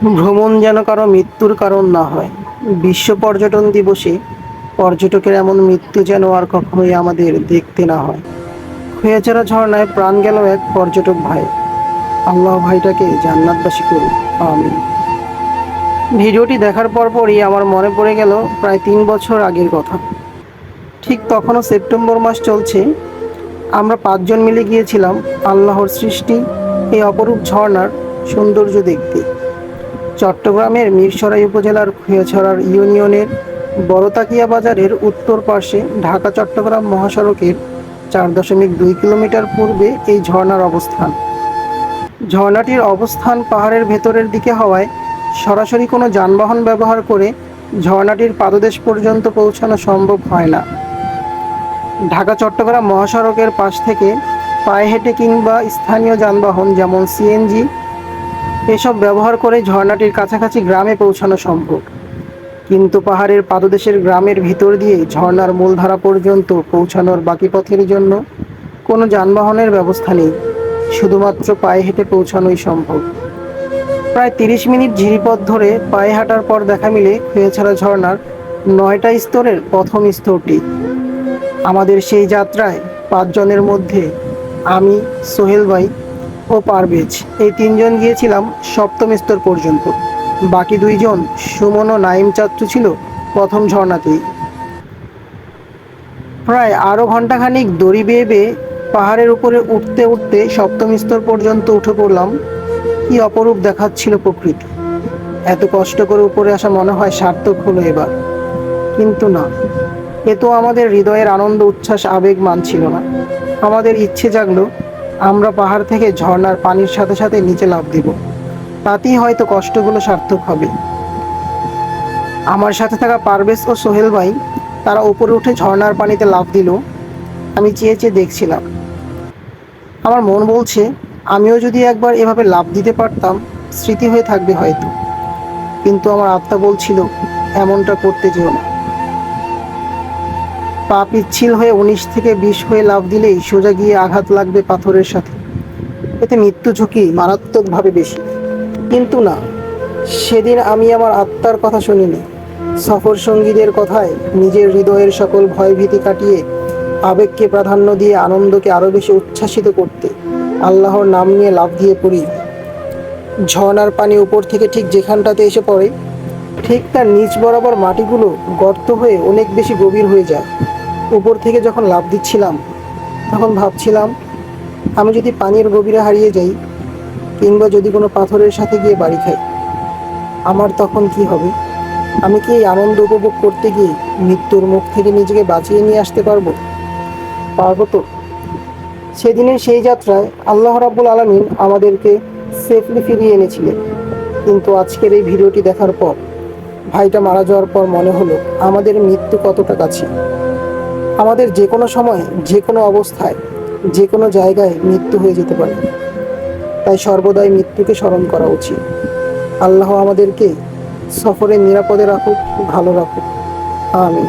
ভ্রমণ যেন কারো মৃত্যুর কারণ না হয়। বিশ্ব পর্যটন দিবসে পর্যটকের এমন মৃত্যু যেন আর কখনোই আমাদের দেখতে না হয়। খোয়াছড়া ঝর্ণায় প্রাণ গেল এক পর্যটক ভাই। আল্লাহ ভাইটাকে জান্নাতবাসী করুন, আমিন। ভিডিওটি দেখার পরপরই আমার মনে পড়ে গেল প্রায় 3 বছর আগের কথা। ঠিক তখনও সেপ্টেম্বর মাস চলছে। আমরা 5 জন মিলে গিয়েছিলাম আল্লাহর সৃষ্টি এই অপরূপ ঝর্ণার সৌন্দর্য দেখতে। চট্টগ্রামের মিরসরাই উপজেলার খোয়াছড়ার ইউনিয়নের বড়তাকিয়া বাজারের উত্তর পার্শ্বে ঢাকা চট্টগ্রাম মহাসড়কের 4.2 কিলোমিটার পূর্বে এই ঝর্ণার অবস্থান। ঝর্ণাটির অবস্থান পাহাড়ের ভেতরের দিকে হওয়ায় সরাসরি কোনো যানবাহন ব্যবহার করে ঝর্ণাটির পাদদেশ পর্যন্ত পৌঁছানো সম্ভব হয় না। ঢাকা চট্টগ্রাম মহাসড়কের পাশ থেকে পায়ে হেঁটে কিংবা স্থানীয় যানবাহন যেমন সিএনজি এসব ব্যবহার করে ঝর্ণাটির কাছাকাছি গ্রামে পৌঁছানো সম্ভব। কিন্তু পাহাড়ের পাদদেশের গ্রামের ভিতর দিয়ে ঝর্ণার মূলধারা পর্যন্ত পৌঁছানোর বাকি পথের জন্য কোনো যানবাহনের ব্যবস্থা নেই, শুধুমাত্র পায়ে হেঁটে পৌঁছানোই সম্ভব। প্রায় 30 মিনিট ঝিরিপথ ধরে পায়ে হাঁটার পর দেখা মিলে খোয়াছড়া ঝর্ণার 9টা স্তরের প্রথম স্তরটি। আমাদের সেই যাত্রায় 5 জনের মধ্যে আমি, সোহেল ভাই ও পারভেজ এই 3জন গিয়েছিলাম সপ্তম স্তর পর্যন্ত। বাকি 2জন সুমন ও নাইম চাচ্চু ছিল প্রথম ঝর্ণাতেই। প্রায় আরও ঘন্টাখানিক দড়ি বেয়ে বেয়ে পাহাড়ের উপরে উঠতে উঠতে সপ্তম স্তর পর্যন্ত উঠে পড়লাম। কি অপরূপ দেখাচ্ছিল প্রকৃতি। এত কষ্ট করে উপরে আসা মনে হয় সার্থক হলো এবার। কিন্তু না, এ তো আমাদের হৃদয়ের আনন্দ উচ্ছ্বাস আবেগ মানছিল না। আমাদের ইচ্ছে জাগলো আমরা পাহাড় থেকে ঝর্ণার পানির সাথে সাথে নিচে লাফ দিব, তাতেই হয়তো কষ্টগুলো সার্থক হবে। আমার সাথে থাকা পারভেজ ও সোহেল ভাই তারা উপরে উঠে ঝর্ণার পানিতে লাফ দিল। আমি চেয়ে চেয়ে দেখছিলাম। আমার মন বলছে আমিও যদি একবার এভাবে লাফ দিতে পারতাম, স্মৃতি হয়ে থাকবে হয়তো। কিন্তু আমার আত্মা বলছিল এমনটা করতে যেও না। পা পিচ্ছিল হয়ে 19 থেকে 20 হয়ে লাফ দিলেই সোজা গিয়ে আঘাত লাগবে পাথরের সাথে। এতে মৃত্যু ঝুঁকি মারাত্মকভাবে বেশি। কিন্তু না, সেদিন আমি আমার আত্মার কথা শুনিনি। সফর সঙ্গীদের কথায় নিজের হৃদয়ের সকল ভয়ভীতি কাটিয়ে আবেগকে প্রাধান্য দিয়ে আনন্দকে আরও বেশি উচ্ছ্বাসিত করতে আল্লাহর নাম নিয়ে লাফ দিয়ে পড়ি। ঝর্ণার পানি উপর থেকে ঠিক যেখানটাতে এসে পড়ে, ঠিক তার নিচ বরাবর মাটিগুলো গর্ত হয়ে অনেক বেশি গভীর হয়ে যায়। উপর থেকে যখন লাফ দিচ্ছিলাম তখন ভাবছিলাম আমি যদি পানির গভীরে হারিয়ে যাই, কিংবা যদি কোনো পাথরের সাথে গিয়ে বাড়ি খাই, আমার তখন কি হবে? আমি কি এই আনন্দ উপভোগ করতে গিয়ে মৃত্যুর মুখ থেকে নিজেকে বাঁচিয়ে নিয়ে আসতে পারবো তো? সেদিনের সেই যাত্রায় আল্লাহ রাব্বুল আলামিন আমাদেরকে সেফলি ফিরিয়ে এনেছিলেন। কিন্তু আজকের এই ভিডিওটি দেখার পর, ভাইটা মারা যাওয়ার পর মনে হলো আমাদের মৃত্যু কতটা কাছে। আমাদের যে কোনো সময়, যে কোনো অবস্থায়, যে কোনো জায়গায় মৃত্যু হয়ে যেতে পারে। তাই সর্বদাই মৃত্যুকে স্মরণ করা উচিত। আল্লাহ আমাদেরকে সফরে নিরাপদে রাখুক, ভালো রাখুক, আমিন।